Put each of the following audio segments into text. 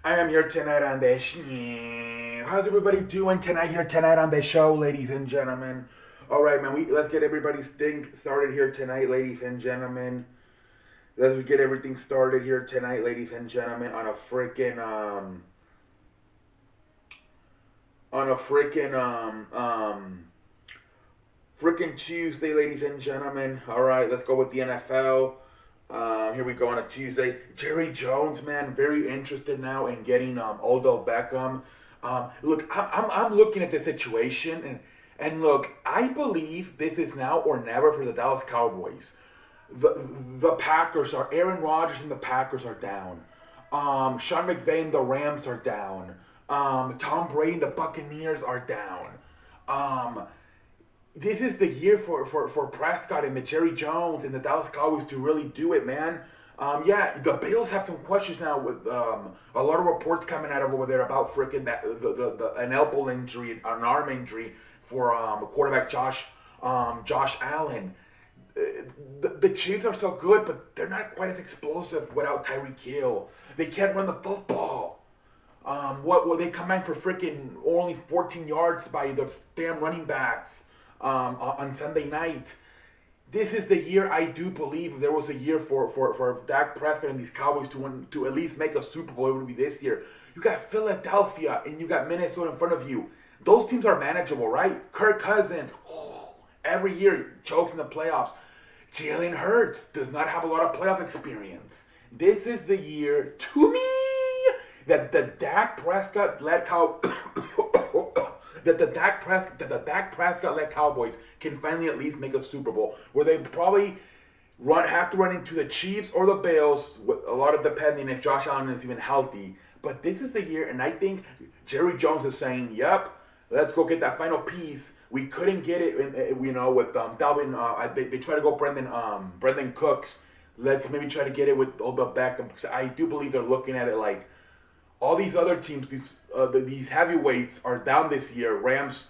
I am here tonight on the How's everybody doing tonight on the show, ladies and gentlemen? All right, man. Let's get everybody's thing started here tonight, ladies and gentlemen. Let's get everything started here tonight, ladies and gentlemen, on a freaking Tuesday, ladies and gentlemen. All right, let's go with the NFL. Here we go on a Tuesday. Jerry Jones, man, very interested now in getting Odell Beckham. Look, I'm looking at the situation, and look, I believe this is now or never for the Dallas Cowboys. The Packers are Aaron Rodgers and the Packers are down. Sean McVay and the Rams are down. Tom Brady and the Buccaneers are down. This is the year for Prescott and the Jerry Jones and the Dallas Cowboys to really do it, man. Yeah, the Bills have some questions now with a lot of reports coming out of over there about freaking that an elbow injury, an arm injury for quarterback Josh Allen. The Chiefs are still good, but they're not quite as explosive without Tyreek Hill. They can't run the football. What they come in for freaking only 14 yards by the damn running backs on Sunday night. This is the year I do believe there was a year for Dak Prescott and these Cowboys to at least make a Super Bowl. It would be this year. You got Philadelphia and you got Minnesota in front of you. Those teams are manageable, right? Kirk Cousins, every year chokes in the playoffs. Jalen Hurts does not have a lot of playoff experience. This is the year, to me, that the Dak Prescott led that the Dak Prescott led Cowboys can finally at least make a Super Bowl, where they probably have to run into the Chiefs or the Bills, with a lot of depending if Josh Allen is even healthy. But this is the year, and I think Jerry Jones is saying, "Yep, let's go get that final piece." We couldn't get it, with Dalvin. They tried to go Brendan Cooks. Let's maybe try to get it with Odell Beckham, because I do believe they're looking at it like all these other teams, these heavyweights are down this year. Rams,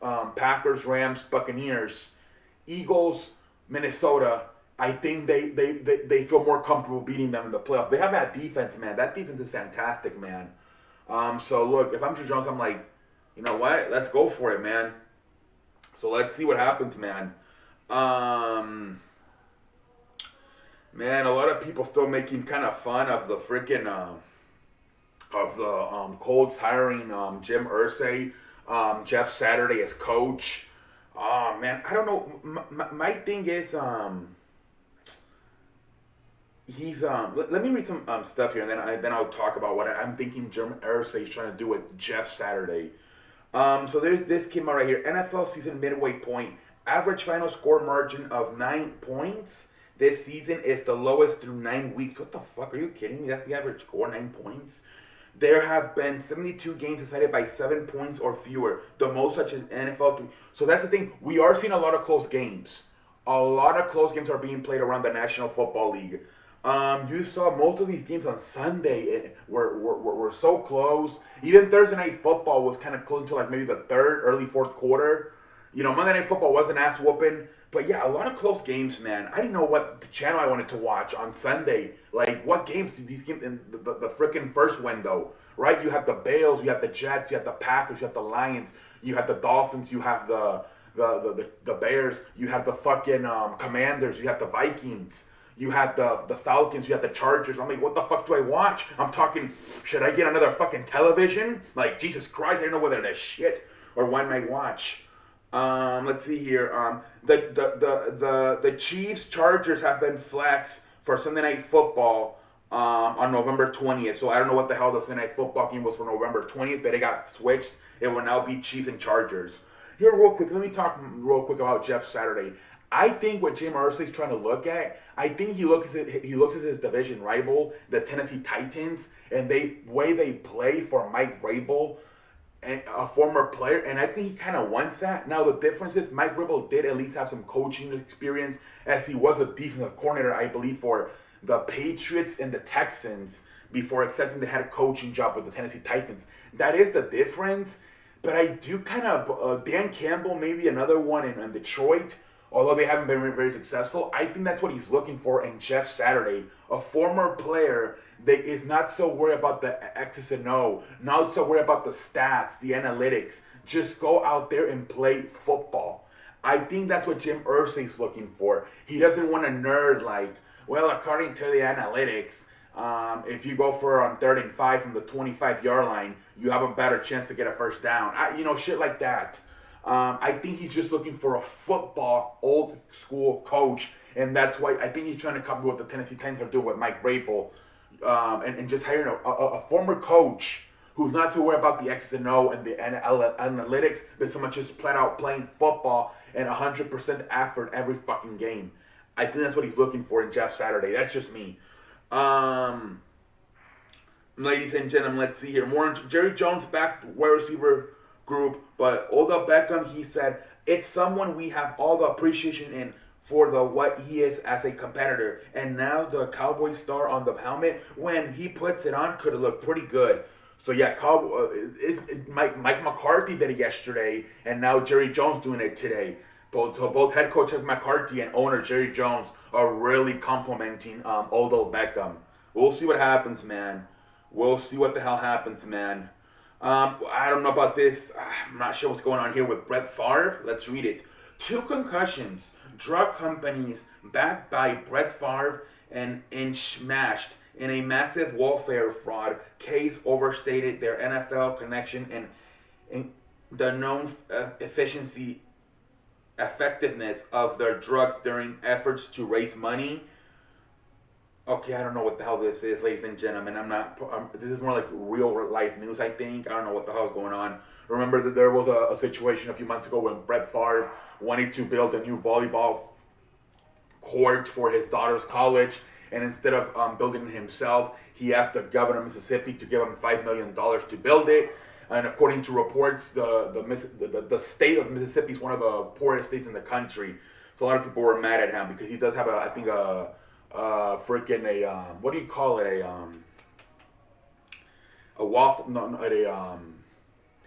Packers, Rams, Buccaneers, Eagles, Minnesota. I think they feel more comfortable beating them in the playoffs. They have that defense, man. That defense is fantastic, man. So look, if I'm Drew Jones, I'm like, you know what? Let's go for it, man. So let's see what happens, man. Man, a lot of people still making kind of fun of the freaking Colts hiring Jim Irsay, Jeff Saturday as coach. Man, I don't know. My thing is, he's let me read some stuff here, and then I'll talk about what I'm thinking Jim Irsay is trying to do with Jeff Saturday. So this came out right here. NFL season midway point. Average final score margin of 9 points. This season is the lowest through 9 weeks. What the fuck? Are you kidding me? That's the average score, 9 points. There have been 72 games decided by 7 points or fewer, the most such as NFL. So that's the thing. We are seeing a lot of close games. A lot of close games are being played around the National Football League. You saw most of these games on Sunday were so close. Even Thursday Night Football was kind of close to like maybe the third, early fourth quarter. Monday Night Football was an ass whooping. But yeah, a lot of close games, man. I didn't know what channel I wanted to watch on Sunday. Like, what games did these games in the freaking first window, right? You have the Bills, you have the Jets, you have the Packers, you have the Lions, you have the Dolphins, you have the Bears, you have the fucking Commanders, you have the Vikings, you have the Falcons, you have the Chargers. I'm like, what the fuck do I watch? I'm talking, should I get another fucking television? Like, Jesus Christ, I don't know whether that's shit or when I watch. Let's see here. The Chiefs Chargers have been flexed for Sunday Night Football on November 20th. So I don't know what the hell the Sunday Night Football game was for November 20th, but it got switched. It will now be Chiefs and Chargers. Here, real quick, let me talk real quick about Jeff Saturday. I think what Jim Irsay is trying to look at, I think he looks at his division rival, the Tennessee Titans, and the way they play for Mike Vrabel, and a former player, and I think he kind of wants that. Now the difference is Mike Vrabel did at least have some coaching experience, as he was a defensive coordinator, I believe, for the Patriots and the Texans before accepting the head coaching job with the Tennessee Titans. That is the difference. But I do kind of Dan Campbell, maybe another one in Detroit. although they haven't been very successful. I think that's what he's looking for in Jeff Saturday, a former player that is not so worried about the X's and O, not so worried about the stats, the analytics. Just go out there and play football. I think that's what Jim Irsay's looking for. He doesn't want a nerd like, well, according to the analytics, if you go for on 3rd and 5 from the 25-yard line, you have a better chance to get a first down. Shit like that. I think he's just looking for a football old school coach, and that's why I think he's trying to copy what the Tennessee Titans are doing with Mike Vrabel, and just hiring a former coach who's not too worried about the X's and O and the analytics, but so much as flat out playing football and 100% effort every fucking game. I think that's what he's looking for in Jeff Saturday. That's just me. Ladies and gentlemen, let's see here. More Jerry Jones back wide receiver group, but Odell Beckham, he said, it's someone we have all the appreciation in for the what he is as a competitor. And now the Cowboy star on the helmet, when he puts it on, could have looked pretty good. So yeah, Mike McCarthy did it yesterday, and now Jerry Jones doing it today. Both head coach McCarthy and owner Jerry Jones are really complimenting Odell Beckham. We'll see what happens, man. We'll see what the hell happens, man. I don't know about this. I'm not sure what's going on here with Brett Favre. Let's read it. 2 concussions. Drug companies backed by Brett Favre and smashed in a massive welfare fraud case overstated their NFL connection and the known effectiveness of their drugs during efforts to raise money. Okay, I don't know what the hell this is, ladies and gentlemen. This is more like real life news, I think. I don't know what the hell is going on. Remember that there was a situation a few months ago when Brett Favre wanted to build a new volleyball court for his daughter's college, and instead of building it himself, he asked the governor of Mississippi to give him $5 million to build it. And according to reports, the state of Mississippi is one of the poorest states in the country. So a lot of people were mad at him because he does have what do you call it?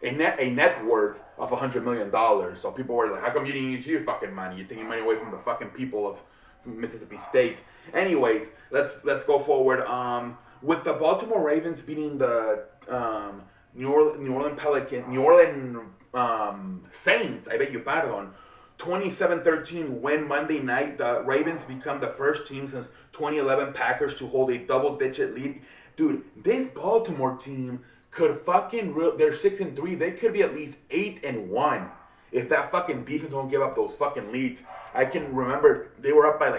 A net worth of $100 million. So people were like, how come you didn't use your fucking money? You're taking money away from the fucking people of Mississippi State. Anyways, let's go forward. With the Baltimore Ravens beating the New Orleans Saints, I beg your pardon, 27-13 win Monday night. The Ravens become the first team since 2011 Packers to hold a double-digit lead. Dude, this Baltimore team could they're 6-3. They could be at least 8-1 if that fucking defense don't give up those fucking leads. I can remember they were up by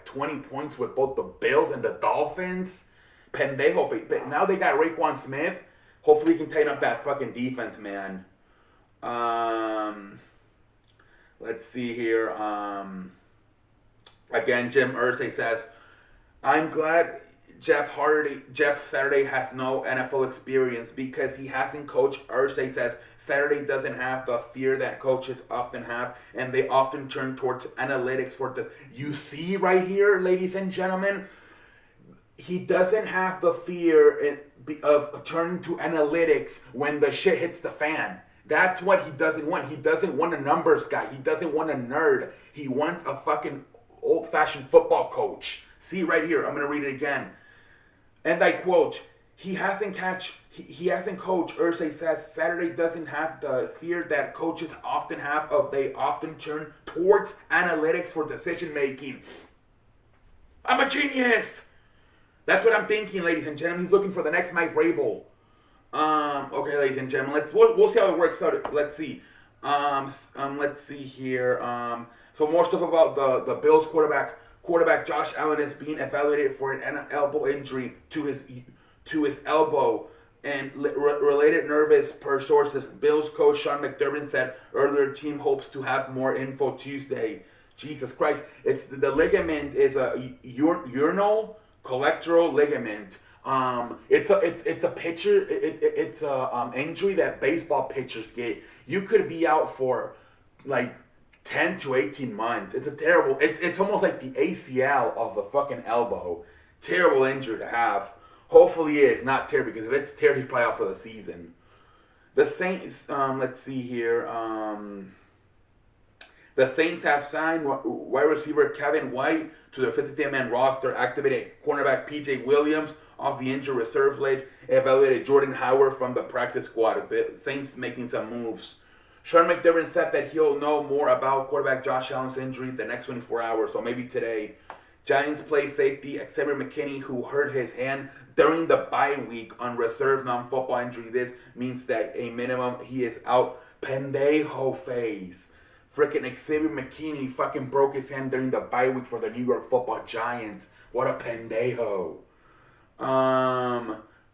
20 points with both the Bills and the Dolphins. Pendejo. But now they got Raekwon Smith. Hopefully he can tighten up that fucking defense, man. Let's see here. Again, Jim Irsay says, I'm glad Jeff Saturday has no NFL experience because he hasn't coached. Irsay says Saturday doesn't have the fear that coaches often have, and they often turn towards analytics for this. You see right here, ladies and gentlemen, he doesn't have the fear of turning to analytics when the shit hits the fan. That's what he doesn't want. He doesn't want a numbers guy. He doesn't want a nerd. He wants a fucking old-fashioned football coach. See right here. I'm going to read it again. And I quote, he hasn't coached, Irsay says, Saturday doesn't have the fear that coaches often have of they often turn towards analytics for decision making. I'm a genius. That's what I'm thinking, ladies and gentlemen. He's looking for the next Mike Vrabel. Okay, ladies and gentlemen, we'll see how it works out. Let's see. Let's see here. So more stuff about the Bills quarterback Josh Allen is being evaluated for an elbow injury to his elbow and related nervous per sources. Bills coach Sean McDermott said earlier team hopes to have more info Tuesday. Jesus Christ. It's the ligament is a urinal collateral ligament. It's a pitcher. It's a injury that baseball pitchers get. You could be out for 10 to 18 months. It's a terrible. It's almost like the ACL of the fucking elbow. Terrible injury to have. Hopefully it's not terrible, because if it's terrible, he's probably out for the season. The Saints. Let's see here. The Saints have signed wide receiver Kevin White to their 53-man roster, activated cornerback P.J. Williams off the injured reserve list, evaluated Jordan Howard from the practice squad. The Saints making some moves. Sean McDermott said that he'll know more about quarterback Josh Allen's injury the next 24 hours, so maybe today. Giants play safety Xavier McKinney, who hurt his hand during the bye week on reserve non-football injury. This means that a minimum he is out. Pendejo face. Freaking Xavier McKinney fucking broke his hand during the bye week for the New York Football Giants. What a pendejo.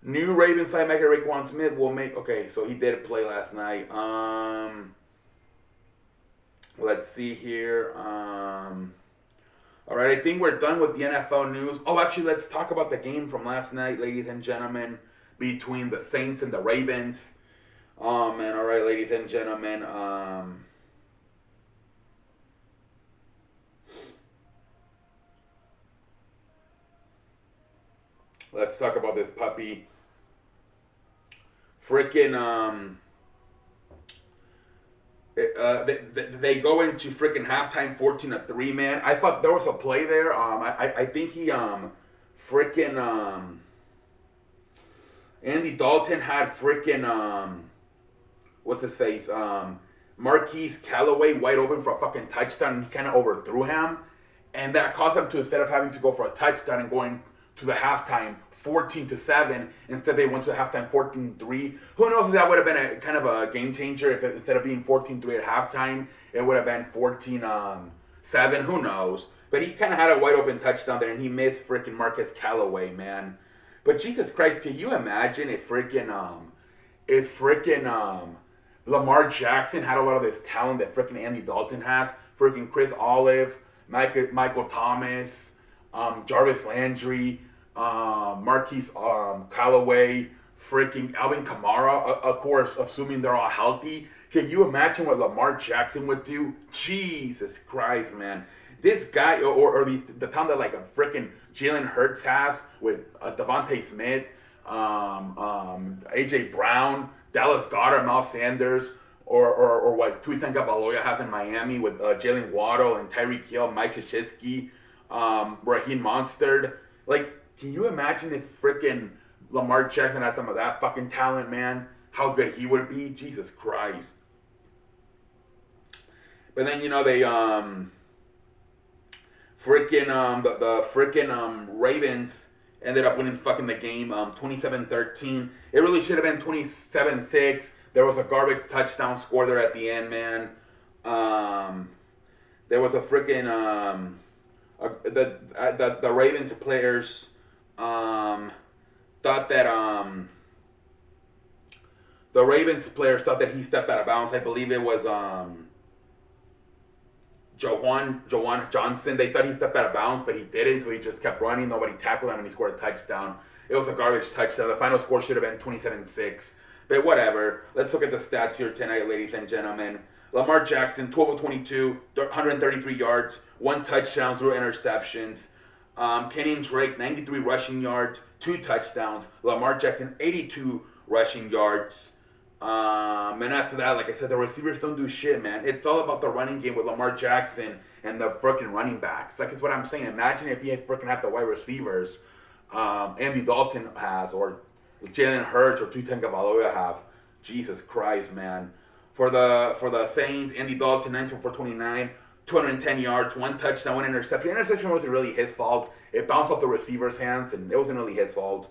New Ravens linebacker Raekwon Smith will make... Okay, so he did play last night. Let's see here. Alright, I think we're done with the NFL news. Oh, actually, let's talk about the game from last night, ladies and gentlemen, between the Saints and the Ravens. Oh, man, alright, ladies and gentlemen. Let's talk about this puppy. Freaking, they go into freaking halftime 14-3, man. I thought there was a play there. I think he, freaking, Andy Dalton had freaking, what's his face? Marquise Callaway wide open for a fucking touchdown, and he kind of overthrew him. And that caused them to, instead of having to go for a touchdown and going to the halftime 14-7, instead they went to the halftime 14-3. Who knows if that would have been a kind of a game changer if instead of being 14-3 at halftime, it would have been 14-7. Who knows? But he kind of had a wide open touchdown there, and he missed freaking Marcus Callaway, man. But Jesus Christ, can you imagine if freaking Lamar Jackson had a lot of this talent that freaking Andy Dalton has? Freaking Chris Olive, Michael Thomas, Jarvis Landry, Marquise Callaway, freaking Alvin Kamara, of course, assuming they're all healthy. Can you imagine what Lamar Jackson would do? Jesus Christ, man. This guy, or the talent that like a freaking Jalen Hurts has with Devontae Smith, A.J. Brown, Dallas Goedert, Miles Sanders, or what Tua Tagovailoa has in Miami with Jalen Waddle and Tyreek Hill, Mike Krzyzewski, Raheem Mostert. Like, can you imagine if freaking Lamar Jackson had some of that fucking talent, man? How good he would be? Jesus Christ. But then, you know, they, the freaking Ravens ended up winning fucking the game 27-13. It really should have been 27-6. There was a garbage touchdown score there at the end, man. There was a freaking... the Ravens players thought that he stepped out of bounds. I believe it was Jawan Johnson. They thought he stepped out of bounds, but he didn't, so he just kept running. Nobody tackled him, and he scored a touchdown. It was a garbage touchdown. The final score should have been 27-6. But whatever. Let's look at the stats here tonight, ladies and gentlemen. Lamar Jackson, 12 of 22, 133 yards, 1 touchdown, 0 interceptions. Kenyon Drake, 93 rushing yards, 2 touchdowns. Lamar Jackson, 82 rushing yards. And after that, like I said, the receivers don't do shit, man. It's all about the running game with Lamar Jackson and the freaking running backs. Like, it's what I'm saying. Imagine if you freaking have the wide receivers Andy Dalton has, or Jalen Hurts or Tua Tagovailoa have. Jesus Christ, man. For the Saints, Andy Dalton, 19 for 29, 210 yards, 1 touchdown, 1 interception. The interception wasn't really his fault. It bounced off the receiver's hands, and it wasn't really his fault.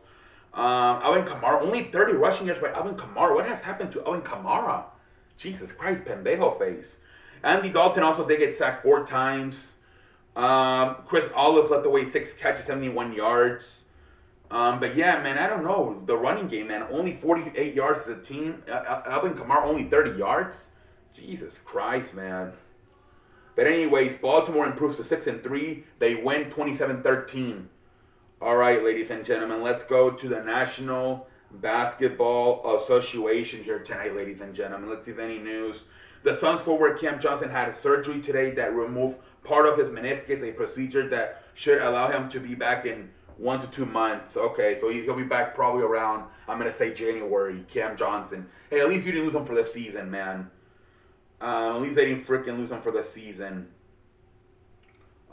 Alvin Kamara, only 30 rushing yards by Alvin Kamara. What has happened to Alvin Kamara? Jesus Christ, pendejo face. Andy Dalton also did get sacked 4 times. Chris Olive led the way, 6 catches, 71 yards. But yeah, man, I don't know. The running game, man, only 48 yards as a team. Alvin Kamara only 30 yards. Jesus Christ, man. But anyways, Baltimore improves to 6-3. They win 27-13. All right, ladies and gentlemen, let's go to the National Basketball Association here tonight, ladies and gentlemen. Let's see if any news. The Suns forward Cam Johnson had surgery today that removed part of his meniscus, a procedure that should allow him to be back in 1 to 2 months. Okay, so he'll be back probably around, I'm going to say January, Cam Johnson. Hey, at least you didn't lose him for the season, man. At least they didn't freaking lose them for the season.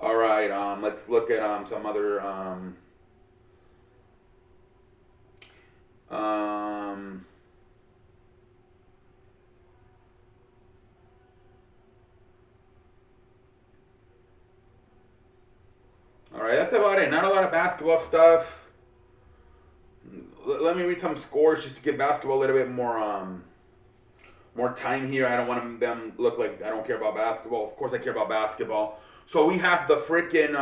All right, let's look at some other um, all right, that's about it. Not a lot of basketball stuff. Let me read some scores just to give basketball a little bit more time here. I don't want them look like I don't care about basketball. Of course, I care about basketball. So we have the freaking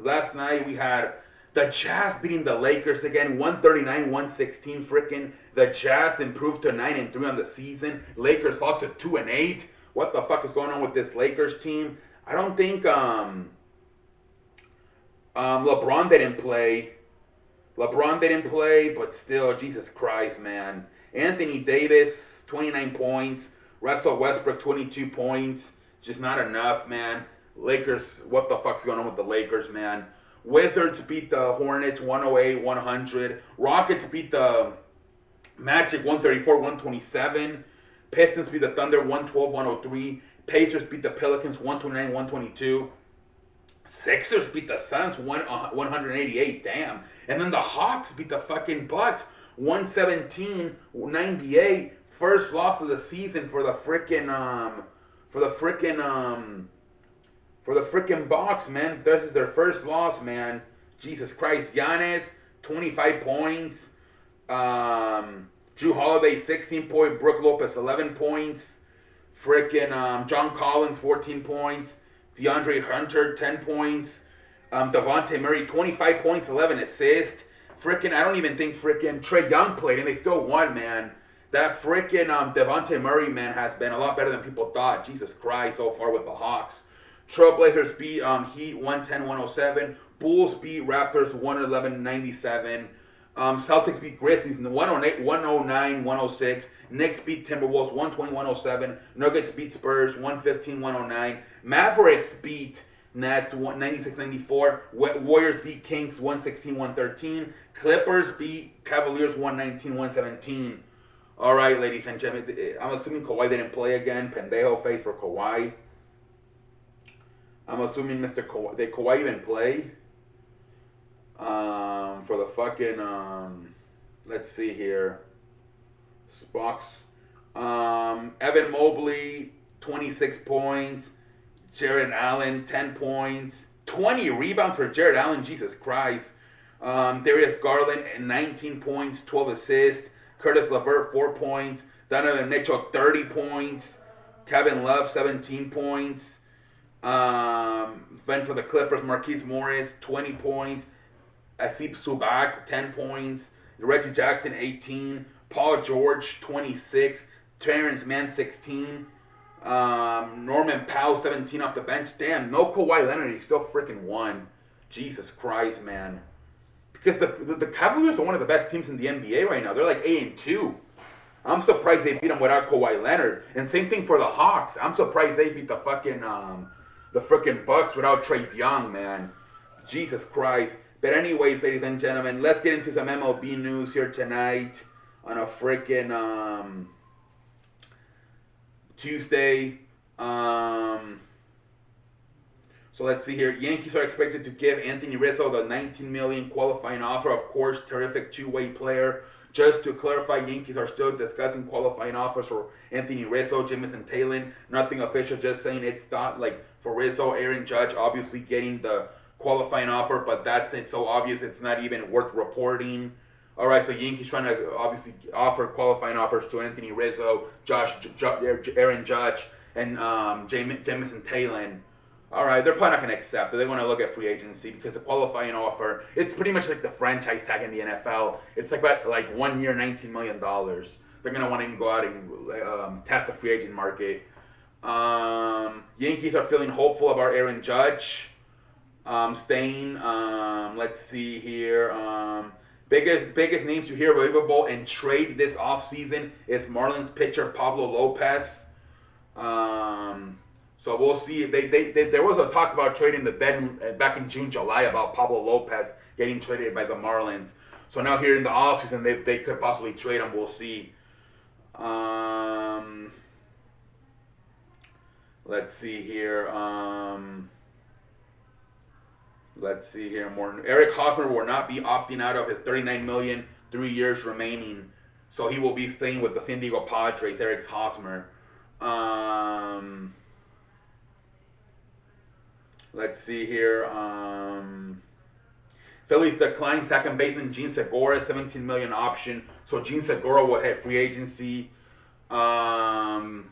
last night we had the Jazz beating the Lakers again, 139-116. Freaking the Jazz improved to 9-3 on the season. Lakers fell to 2-8. What the fuck is going on with this Lakers team? I don't think LeBron didn't play. LeBron didn't play, but still, Jesus Christ, man. Anthony Davis, 29 points. Russell Westbrook, 22 points. Just not enough, man. Lakers, what the fuck's going on with the Lakers, man? Wizards beat the Hornets 108-100. Rockets beat the Magic 134-127. Pistons beat the Thunder 112-103. Pacers beat the Pelicans 129-122. Sixers beat the Suns 188. Damn. And then the Hawks beat the fucking Bucks 117-98. First loss of the season for the freaking Bucks, man. This is their first loss, man. Jesus Christ. Giannis 25 points. Drew Holiday 16 points. Brook Lopez 11 points. John Collins 14 points. DeAndre Hunter, 10 points. Devontae Murray, 25 points, 11 assists. I don't even think Trae Young played, and they still won, man. That Devontae Murray, man, has been a lot better than people thought. Jesus Christ, so far with the Hawks. Trailblazers beat Heat 110-107. Bulls beat Raptors 111-97. Celtics beat Grizzlies 109-106. Knicks beat Timberwolves 120-107. Nuggets beat Spurs 115-109. Mavericks beat Nets 96-94. Warriors beat Kings 116-113. Clippers beat Cavaliers 119-117. All right, ladies and gentlemen. I'm assuming Kawhi didn't play again. Pendejo face for Kawhi. I'm assuming Mr. Kawhi. Did Kawhi even play? For the fucking let's see here. Spox. Evan Mobley, 26 points. Jared Allen, 10 points. 20 rebounds for Jared Allen, Jesus Christ. Darius Garland, 19 points, 12 assists. Curtis LeVert, 4 points. Donovan Mitchell, 30 points. Kevin Love, 17 points. Then for the Clippers, Marquise Morris, 20 points. Asip Subak, 10 points. Reggie Jackson, 18. Paul George, 26. Terrence Mann, 16. Norman Powell, 17 off the bench. Damn, no Kawhi Leonard. He still freaking won. Jesus Christ, man. Because the Cavaliers are one of the best teams in the NBA right now. They're like 8-2. I'm surprised they beat them without Kawhi Leonard. And same thing for the Hawks. I'm surprised they beat the freaking Bucks without Trace Young, man. Jesus Christ. But anyways, ladies and gentlemen, let's get into some MLB news here tonight on a freaking Tuesday. So let's see here. Yankees are expected to give Anthony Rizzo the $19 million qualifying offer. Of course, terrific two-way player. Just to clarify, Yankees are still discussing qualifying offers for Anthony Rizzo, Jameson Taylor. Nothing official, just saying it's not like for Rizzo, Aaron Judge obviously getting the qualifying offer, but that's it. So obvious it's not even worth reporting. All right, so Yankees trying to obviously offer qualifying offers to Anthony Rizzo, Aaron Judge, and Jameson Taylor. All right, they're probably not going to accept it. They're going to look at free agency because the qualifying offer, it's pretty much like the franchise tag in the NFL. It's like 1 year, $19 million. They're going to want to go out and test the free agent market. Yankees are feeling hopeful about Aaron Judge staying. Let's see here. Biggest names you hear available and trade this offseason is Marlins pitcher Pablo Lopez. So we'll see. There was a talk about trading the dead back in June, July about Pablo Lopez getting traded by the Marlins. So now here in the offseason, they could possibly trade him. We'll see. Let's see here. Let's see here more. Eric Hosmer will not be opting out of his $39 million, 3 years remaining, so he will be staying with the San Diego Padres. Eric Hosmer. Let's see here. Phillies decline second baseman Gene Segura, $17 million option. So Gene Segura will hit free agency. Brad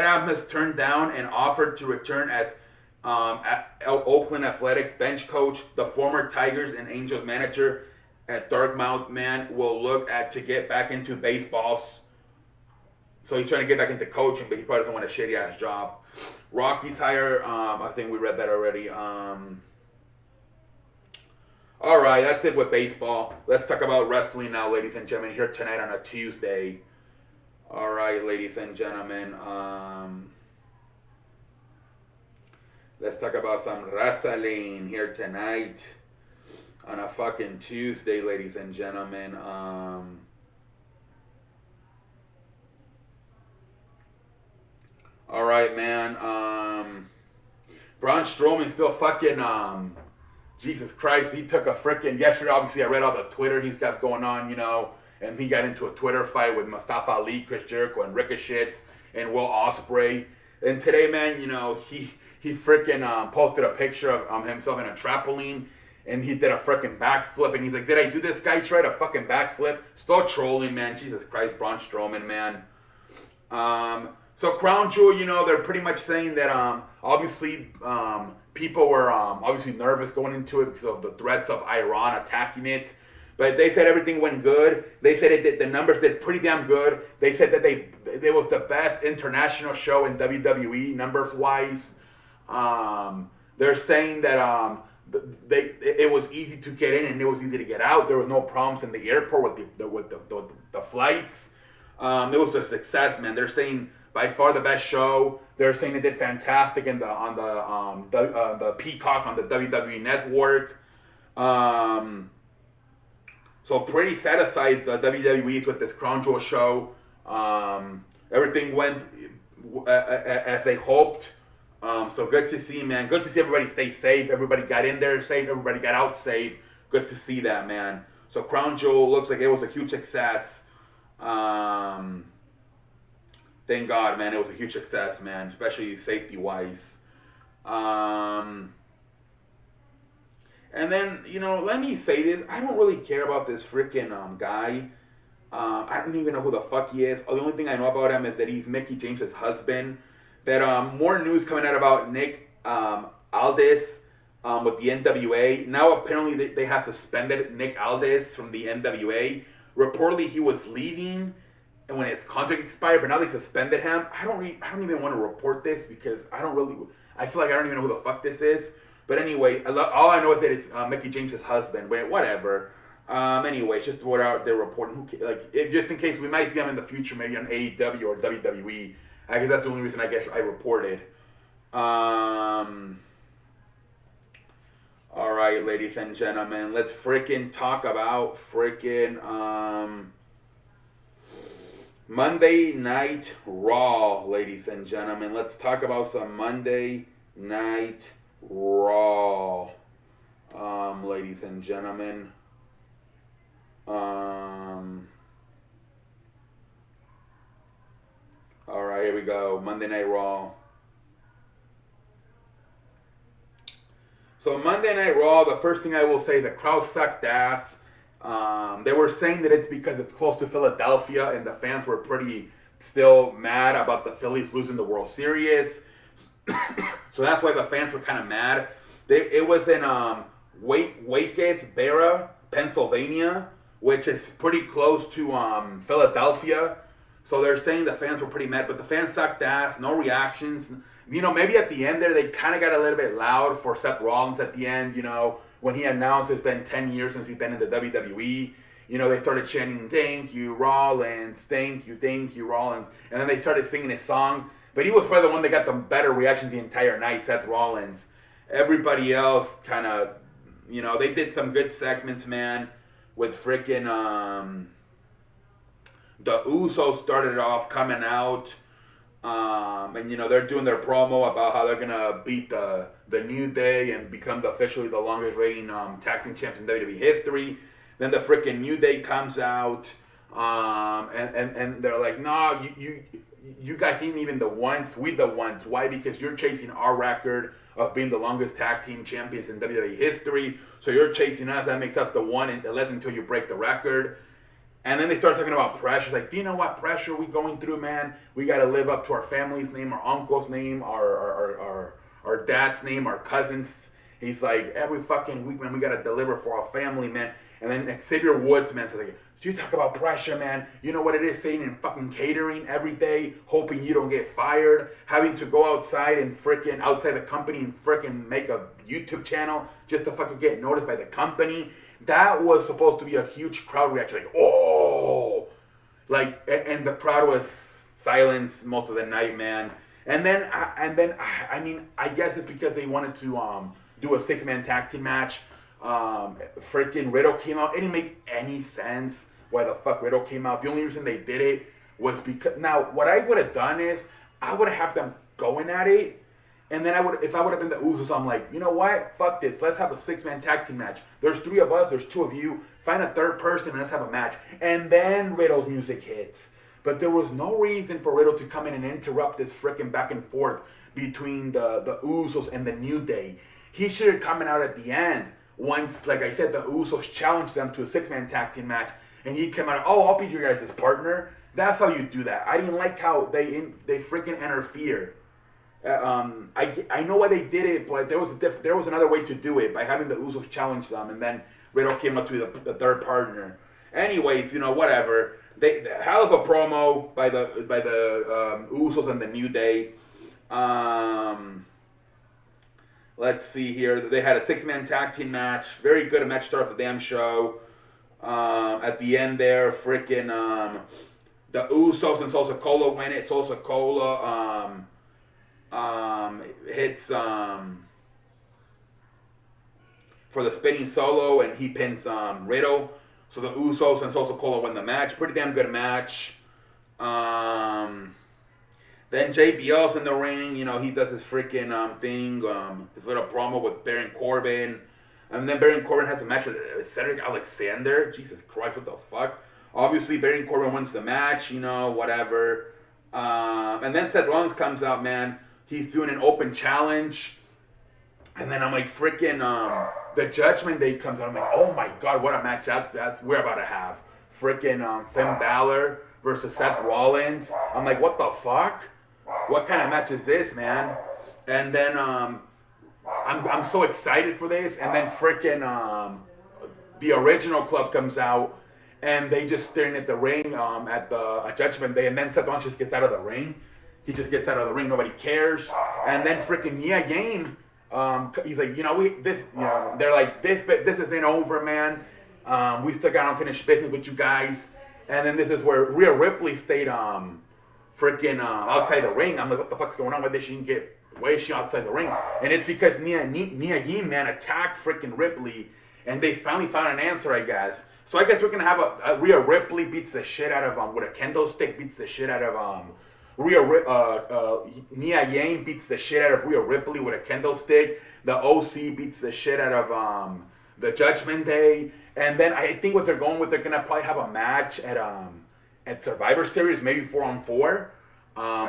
Adams turned down an offer to return as Oakland Athletics bench coach. The former Tigers and Angels manager at Dartmouth man will look at to get back into baseball. So he's trying to get back into coaching, but he probably doesn't want a shitty ass job. Rockies hire. I think we read that already. All right, that's it with baseball. Let's talk about wrestling now, ladies and gentlemen. Here tonight on a Tuesday. All right, ladies and gentlemen. Let's talk about some wrestling here tonight on a fucking Tuesday, ladies and gentlemen. All right, man. Braun Strowman still fucking. Jesus Christ, he took a freaking. Yesterday, obviously, I read all the Twitter he's got going on, you know, and he got into a Twitter fight with Mustafa Ali, Chris Jericho, and Ricochet, and Will Ospreay. And today, man, you know, he freaking posted a picture of himself in a trampoline, and he did a freaking backflip, and he's like, did I do this, guys? Right, a fucking backflip? Still trolling, man. Jesus Christ, Braun Strowman, man. So Crown Jewel, you know, they're pretty much saying that obviously people were obviously nervous going into it because of the threats of Iran attacking it. But they said everything went good. They said the numbers did pretty damn good. They said that it was the best international show in WWE numbers wise. They're saying that it was easy to get in and it was easy to get out. There was no problems in the airport with the flights. It was a success, man. They're saying by far the best show. They're saying it did fantastic on the Peacock on the WWE Network. So pretty satisfied the WWE's with this Crown Jewel show. Everything went as they hoped. So good to see, man. Good to see everybody stay safe. Everybody got in there safe. Everybody got out safe. Good to see that, man. So Crown Jewel looks like it was a huge success. Thank God, man. It was a huge success, man. Especially safety-wise. And then, you know, let me say this. I don't really care about this freaking guy. I don't even know who the fuck he is. The only thing I know about him is that he's Mickie James' husband. That more news coming out about Nick Aldis with the NWA. Now apparently they have suspended Nick Aldis from the NWA. Reportedly he was leaving and when his contract expired, but now they suspended him. I don't even want to report this because I feel like I don't even know who the fuck this is. But anyway, all I know is that it's Mickie James' husband. But whatever. Anyway, it's just what out they're reporting. Just in case we might see him in the future, maybe on AEW or WWE. I guess that's the only reason I guess I reported. All right, ladies and gentlemen, let's freaking talk about freaking Monday Night Raw, ladies and gentlemen. Let's talk about some Monday Night Raw, ladies and gentlemen. All right, here we go. Monday Night Raw. So Monday Night Raw, the first thing I will say, the crowd sucked ass. They were saying that it's because it's close to Philadelphia and the fans were pretty still mad about the Phillies losing the World Series. So that's why the fans were kind of mad. It was in Waycasboro, Pennsylvania, which is pretty close to Philadelphia. So they're saying the fans were pretty mad, but the fans sucked ass, no reactions. You know, maybe at the end there, they kind of got a little bit loud for Seth Rollins at the end, you know, when he announced it's been 10 years since he's been in the WWE. You know, they started chanting, thank you, Rollins, thank you, Rollins. And then they started singing his song. But he was probably the one that got the better reaction the entire night, Seth Rollins. Everybody else kind of, you know, they did some good segments, man, with freaking... The Usos started off coming out. And they're doing their promo about how they're gonna beat the New Day and become officially the longest reigning tag team champs in WWE history. Then the freaking New Day comes out, and they're like, "No, you guys ain't even the ones. We the ones. Why? Because you're chasing our record of being the longest tag team champions in WWE history. So you're chasing us. That makes us the one unless until you break the record." And then they start talking about pressure. It's like, do you know what pressure we going through, man? We got to live up to our family's name, our uncle's name, our dad's name, our cousins. He's like, every fucking week, man, we got to deliver for our family, man. And then Xavier Woods, man, says like, you talk about pressure, man. You know what it is sitting in fucking catering every day, hoping you don't get fired, having to go outside and freaking outside the company and freaking make a YouTube channel just to fucking get noticed by the company. That was supposed to be a huge crowd reaction, like, oh, like, and the crowd was silenced most of the night, man. And then I mean, I guess it's because they wanted to do a 6-man tag team match. Freaking Riddle came out. It didn't make any sense why the fuck Riddle came out. The only reason they did it was because, now what I would have done is I would have had them going at it. And then if I would have been the Usos, I'm like, you know what? Fuck this. Let's have a 6-man tag team match. There's 3 of us. There's 2 of you. Find a third person and let's have a match. And then Riddle's music hits. But there was no reason for Riddle to come in and interrupt this freaking back and forth between the Usos and the New Day. He should have come out at the end. Once, like I said, the Usos challenged them to a 6-man tag team match. And he'd come out, oh, I'll be your guys' partner. That's how you do that. I didn't like how they freaking interfere. I know why they did it, but there was another way to do it by having the Usos challenge them, and then Riddle came up to the third partner. Anyways, whatever. Hell of a promo by the Usos and the New Day. Let's see here. They had a 6-man tag team match. Very good match start of the damn show. At the end there, freaking the Usos and Solo Sikoa win it. Solo Sikoa hits for the spinning solo, and he pins Riddle. So the Usos and Solo Sikoa win the match. Pretty damn good match. Then JBL's in the ring. He does his freaking thing, his little promo with Baron Corbin. And then Baron Corbin has a match with Cedric Alexander. Jesus Christ, what the fuck? Obviously, Baron Corbin wins the match, whatever. And then Seth Rollins comes out, man. He's doing an open challenge. And then I'm like, freaking, the Judgment Day comes out. I'm like, oh my God, what a match we're about to have. Freaking Finn Balor versus Seth Rollins. I'm like, what the fuck? What kind of match is this, man? And then I'm so excited for this. And then freaking the original club comes out. And they just staring at the ring at the Judgment Day. And then Seth Rollins just gets out of the ring. He just gets out of the ring. Nobody cares. And then freaking Nia James, he's like, they're like, this isn't over, man. We still got unfinished business with you guys. And then this is where Rhea Ripley stayed freaking outside the ring. I'm like, what the fuck's going on? Why is she outside the ring? And it's because Nia James, man, attacked freaking Ripley. And they finally found an answer, I guess. So I guess we're going to have a Rhea Ripley beats the shit out of, with a kendo stick, beats the shit out of, Nia James beats the shit out of Rhea Ripley with a kendo stick. The OC beats the shit out of, the Judgment Day. And then I think what they're going with, they're going to probably have a match at Survivor Series, maybe 4-on-4.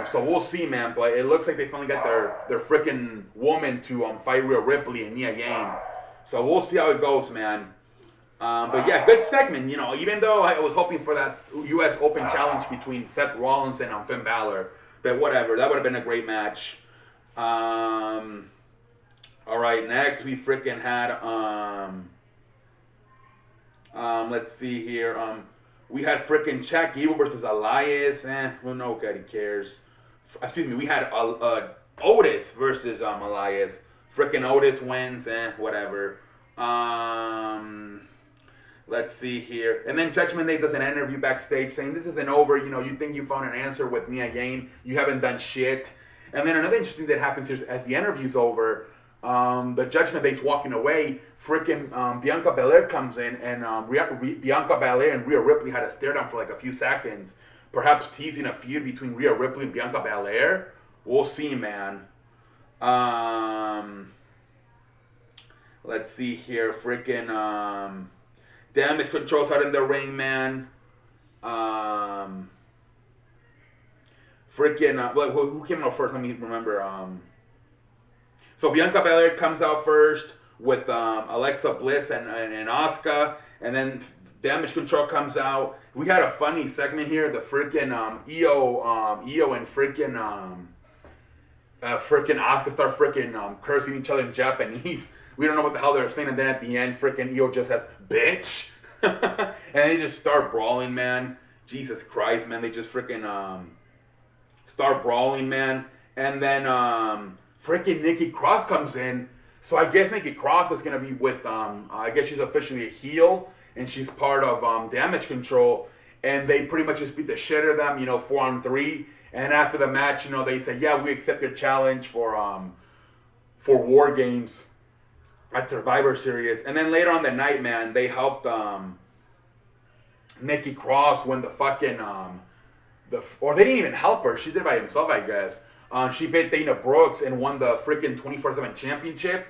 So we'll see, man. But it looks like they finally got their freaking woman to fight Rhea Ripley and Nia James. So we'll see how it goes, man. But yeah, good segment. Even though I was hoping for that U.S. Open challenge between Seth Rollins and Finn Balor, but whatever. That would have been a great match. All right, next we freaking had let's see here. We had freaking Chad Gable versus Elias. Well, nobody cares. Excuse me. We had Otis versus Elias. Freaking Otis wins. Whatever. Let's see here. And then Judgment Day does an interview backstage saying this isn't over. You think you found an answer with Nia James. You haven't done shit. And then another interesting thing that happens here is as the interview's over, the Judgment Day's walking away. Freaking Bianca Belair comes in, and Bianca Belair and Rhea Ripley had a stare down for like a few seconds. perhaps teasing a feud between Rhea Ripley and Bianca Belair. We'll see, man. Let's see here. Freaking Damage Control's out in the ring, man. Who came out first? Let me remember. So Bianca Belair comes out first with Alexa Bliss and Asuka, and then Damage Control comes out. We had a funny segment here. The freaking Io and freaking Asuka start freaking cursing each other in Japanese. We don't know what the hell they're saying, and then at the end, freaking Io just says "bitch," and they just start brawling, man. Jesus Christ, man! They just freaking start brawling, man, and then freaking Nikki Cross comes in. So I guess Nikki Cross is gonna be with I guess she's officially a heel, and she's part of Damage Control, and they pretty much just beat the shit out of them, 4-on-3. And after the match, they say, yeah, we accept your challenge for War Games at Survivor Series. And then later on the night, man, they helped Nikki Cross win the fucking or they didn't even help her. She did it by himself, I guess. She beat Dana Brooks and won the freaking 24/7 championship.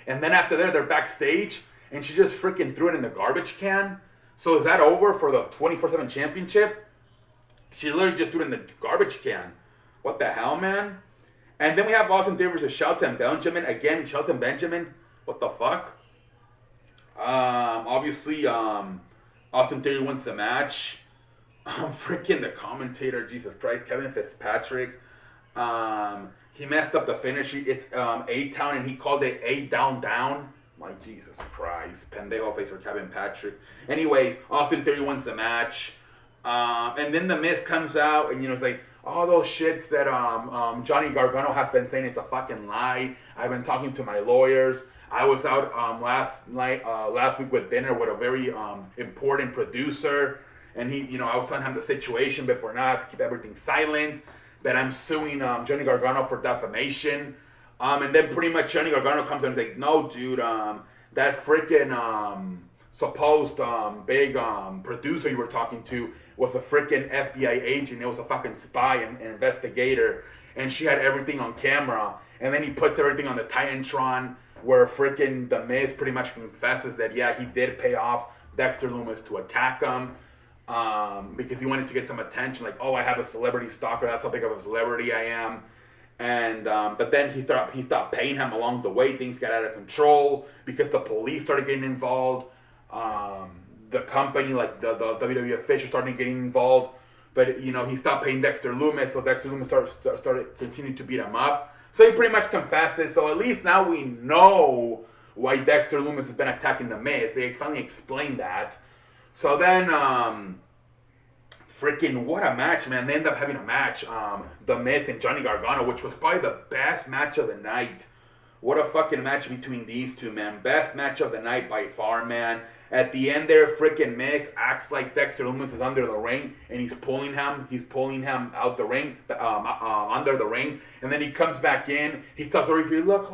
And then after that, they're backstage, and she just freaking threw it in the garbage can. So is that over for the 24/7 championship? She literally just threw it in the garbage can. What the hell, man? And then we have Austin Theory versus Shelton Benjamin. Again, Shelton Benjamin. What the fuck? Obviously, Austin Theory wins the match. Freaking the commentator, Jesus Christ, Kevin Fitzpatrick. He messed up the finish. It's A-Town, and he called it A-Down. My Jesus Christ. Pendejo face for Kevin Patrick. Anyways, Austin Theory wins the match. And then The Miz comes out, and it's like, all those shits that Johnny Gargano has been saying is a fucking lie. I've been talking to my lawyers. I was out last week with dinner with a very important producer, and he, I was telling him the situation before now to keep everything silent. That I'm suing Johnny Gargano for defamation. And then pretty much Johnny Gargano comes in and is like, no, dude, that freaking supposed big producer you were talking to was a freaking FBI agent. It was a fucking spy and investigator. And she had everything on camera. And then he puts everything on the Titantron where freaking The Miz pretty much confesses that, yeah, he did pay off Dexter Lumis to attack him. Because he wanted to get some attention, like, oh, I have a celebrity stalker, that's how big of a celebrity I am. And but then he stopped paying him along the way. Things got out of control because the police started getting involved. The company, like the WWE officials, started getting involved. But he stopped paying Dexter Lumis, so Dexter Lumis started continuing to beat him up. So he pretty much confesses. So at least now we know why Dexter Lumis has been attacking The Miz. They finally explained that. So then, freaking what a match, man. They end up having a match, The Miz and Johnny Gargano, which was probably the best match of the night. What a fucking match between these two, man. Best match of the night by far, man. At the end there, freaking Miz acts like Dexter Lumis is under the ring, and he's pulling him out the ring, under the ring, and then he comes back in, he tells the referee, look,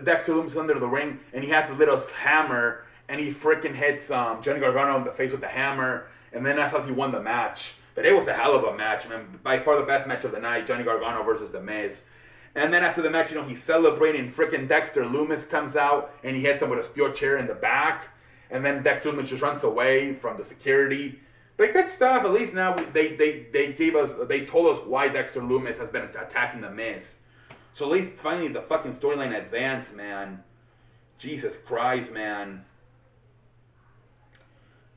Dexter Lumis is under the ring, and he has a little hammer, and he freaking hits Johnny Gargano in the face with the hammer, and then that's how he won the match. But it was a hell of a match, man. By far the best match of the night, Johnny Gargano versus The Miz. And then after the match, he's celebrating. Freaking Dexter Lumis comes out, and he hits him with a steel chair in the back. And then Dexter Lumis just runs away from the security. But good stuff. At least now they told us why Dexter Lumis has been attacking The Miz. So at least finally the fucking storyline advanced, man. Jesus Christ, man.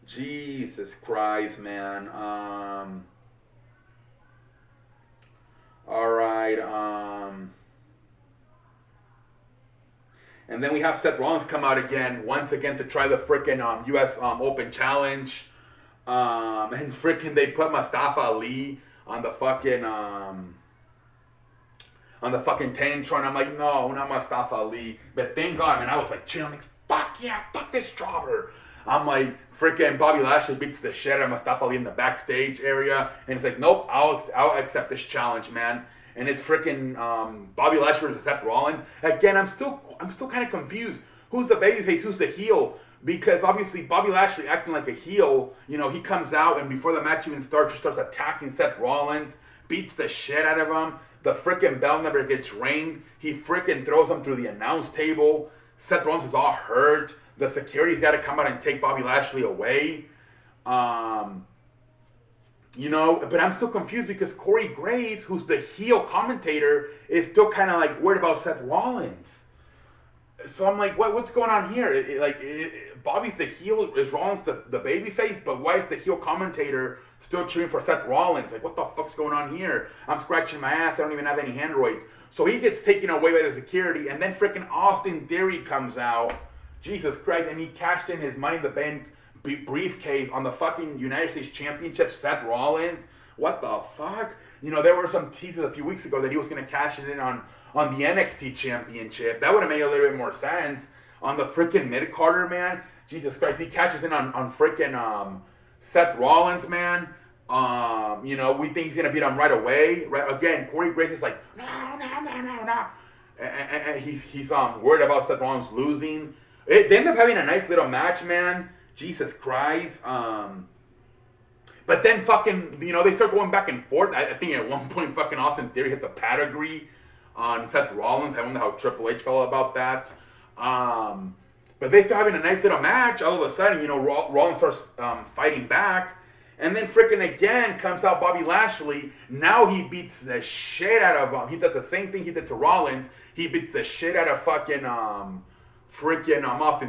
Jesus Christ, man. Alright, and then we have Seth Rollins come out once again to try the freaking U.S. Open Challenge. And freaking they put Mustafa Ali on the fucking Tantron. I'm like, no, not Mustafa Ali. But thank God, man, I was like, chill. I'm like, fuck yeah, fuck this jobber. I'm like, freaking Bobby Lashley beats the shit out of Mustafa Ali in the backstage area, and it's like, nope, I'll accept this challenge, man. And it's freaking Bobby Lashley versus Seth Rollins. Again, I'm still kind of confused. Who's the babyface? Who's the heel? Because obviously Bobby Lashley acting like a heel, he comes out and before the match even starts, he starts attacking Seth Rollins, beats the shit out of him. The freaking bell never gets ringed. He freaking throws him through the announce table. Seth Rollins is all hurt. The security's got to come out and take Bobby Lashley away. But I'm still confused because Corey Graves, who's the heel commentator, is still kind of like worried about Seth Rollins. So I'm like, what's going on here? Bobby's the heel, is Rollins the babyface, but why is the heel commentator still cheering for Seth Rollins? Like, what the fuck's going on here? I'm scratching my ass, I don't even have any androids. So he gets taken away by the security, and then freaking Austin Theory comes out, Jesus Christ, and he cashed in his Money in the Bank briefcase on the fucking United States Championship, Seth Rollins. What the fuck? There were some teases a few weeks ago that he was going to cash it in on the NXT Championship. That would have made a little bit more sense. On the freaking mid-carder, man. Jesus Christ, he catches in on freaking Seth Rollins, man. We think he's going to beat him right away. Right? Again, Corey Graves is like, no. And he's worried about Seth Rollins losing. They end up having a nice little match, man. Jesus Christ. But then fucking, they start going back and forth. I think at one point fucking Austin Theory hit the pedigree on Seth Rollins. I wonder how Triple H felt about that. But they start having a nice little match. All of a sudden, Rollins starts fighting back. And then freaking again comes out Bobby Lashley. Now he beats the shit out of him. He does the same thing he did to Rollins. He beats the shit out of fucking Austin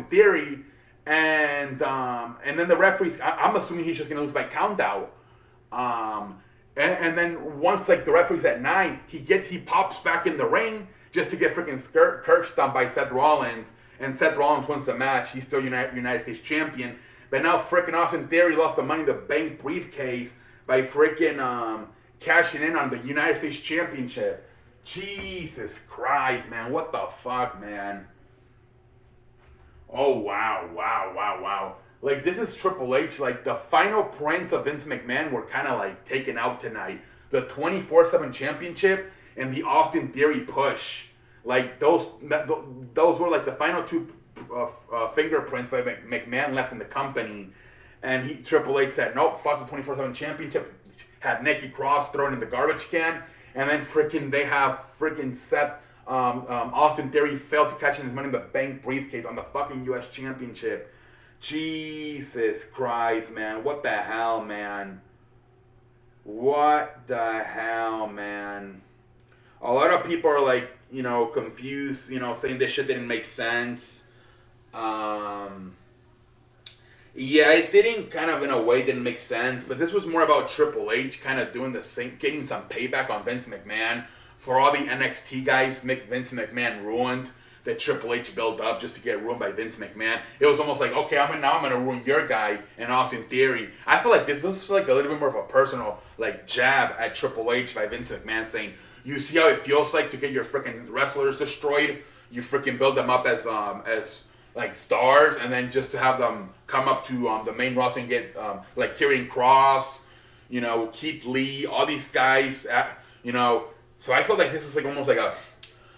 Theory. And then the referees, I'm assuming he's just going to lose by count out. And then once the referee's at 9, he pops back in the ring just to get freaking curb stomped by Seth Rollins, and Seth Rollins wins the match. He's still United States champion, but now freaking Austin Theory lost the Money in the Bank briefcase by freaking cashing in on the United States Championship. Jesus Christ, man, what the fuck, man? Oh wow. This is Triple H. The final prince of Vince McMahon were kind of taken out tonight. The 24/7 championship and the Austin Theory push. Those were the final two fingerprints that McMahon left in the company. And Triple H said, nope, fuck the 24/7 championship. Had Nikki Cross thrown in the garbage can. And then they have Seth, Austin Theory failed to catch in his Money in the Bank briefcase on the fucking U.S. Championship. Jesus Christ, man. What the hell, man? What the hell, man? A lot of people are confused, saying this shit didn't make sense. Yeah, it didn't in a way didn't make sense, but this was more about Triple H kind of doing the same, getting some payback on Vince McMahon for all the NXT guys Vince McMahon ruined, that Triple H built up just to get ruined by Vince McMahon. It was almost okay, I'm gonna ruin your guy and Austin Theory. I feel like this was a little bit more of a personal jab at Triple H by Vince McMahon, saying, you see how it feels to get your freaking wrestlers destroyed? You freaking build them up as stars, and then just to have them come up to the main roster and get Karrion Kross, Keith Lee, all these guys, So I feel like this is almost a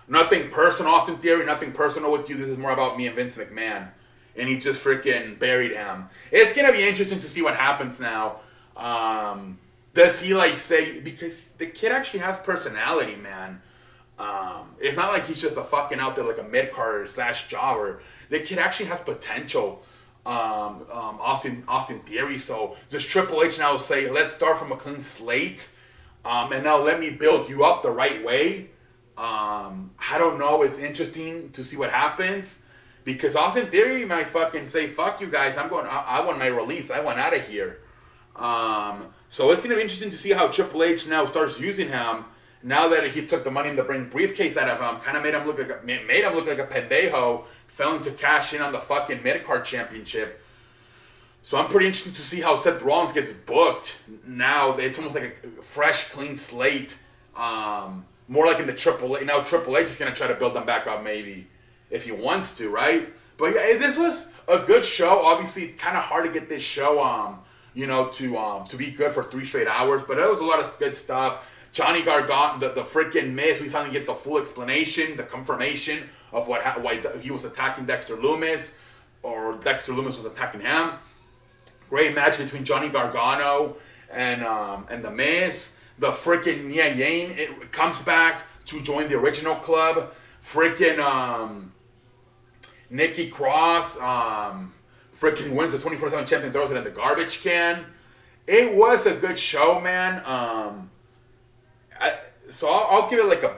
nothing personal, Austin Theory, nothing personal with you. This is more about me and Vince McMahon. And he just freaking buried him. It's going to be interesting to see what happens now. Does he say, because the kid actually has personality, man. It's not like he's just a fucking out there a mid-carder / jobber. The kid actually has potential. Austin Theory. So does Triple H now say, let's start from a clean slate? And now let me build you up the right way. I don't know. It's interesting to see what happens, because Austin Theory might fucking say, "Fuck you guys! I want my release. I want out of here." So it's gonna be interesting to see how Triple H now starts using him. Now that he took the Money in the Bank briefcase out of him, kind of made him look like a pendejo, failing to cash in on the fucking mid-card championship. So I'm pretty interested to see how Seth Rollins gets booked. Now it's almost like a fresh, clean slate. More like in the Triple H. Now Triple H is going to try to build them back up, maybe, if he wants to, right? But yeah, this was a good show. Obviously, kind of hard to get this show, to be good for 3 straight hours. But it was a lot of good stuff. Johnny Gargano, the freaking Miz, we finally get the full explanation, the confirmation of why he was attacking Dexter Lumis. or Dexter Lumis was attacking him. Great match between Johnny Gargano and The Miz. The freaking Nia Yane it comes back to join the original club. Freaking Nikki Cross freaking wins the 24/7 champion, throws it in the garbage can. It was a good show, man. So I'll give it like a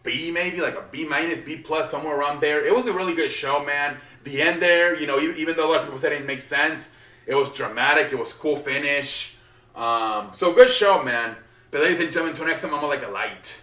B, maybe like a B minus, B plus, somewhere around there. It was a really good show, man. The end there, even though a lot of people said it didn't make sense, it was dramatic. It was cool finish. So good show, man. But ladies and gentlemen, until next time, I'm like a light.